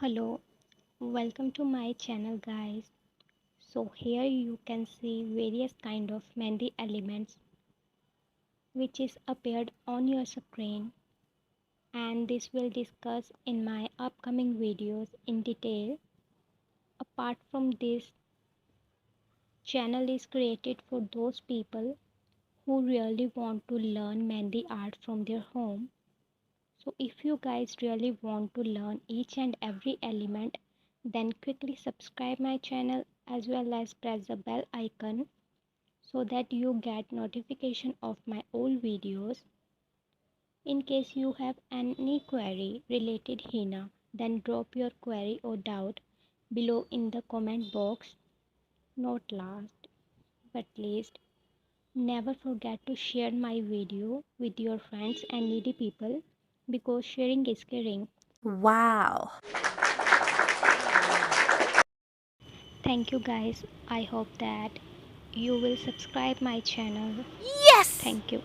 Hello, welcome to my channel guys. So here you can see various kind of Mehndi elements which is appeared on your screen, and this will discuss in my upcoming videos in detail. Apart from this, channel is created for those people who really want to learn Mehndi art from their home. So if you guys really want to learn each and every element, then quickly subscribe my channel as well as press the bell icon so that you get notification of my old videos. In case you have any query related Heena, then drop your query or doubt below in the comment box. Not last but least, never forget to share my video with your friends and needy people because sharing is caring. Wow. Thank you guys. I hope that you will subscribe my channel. Yes! Thank you.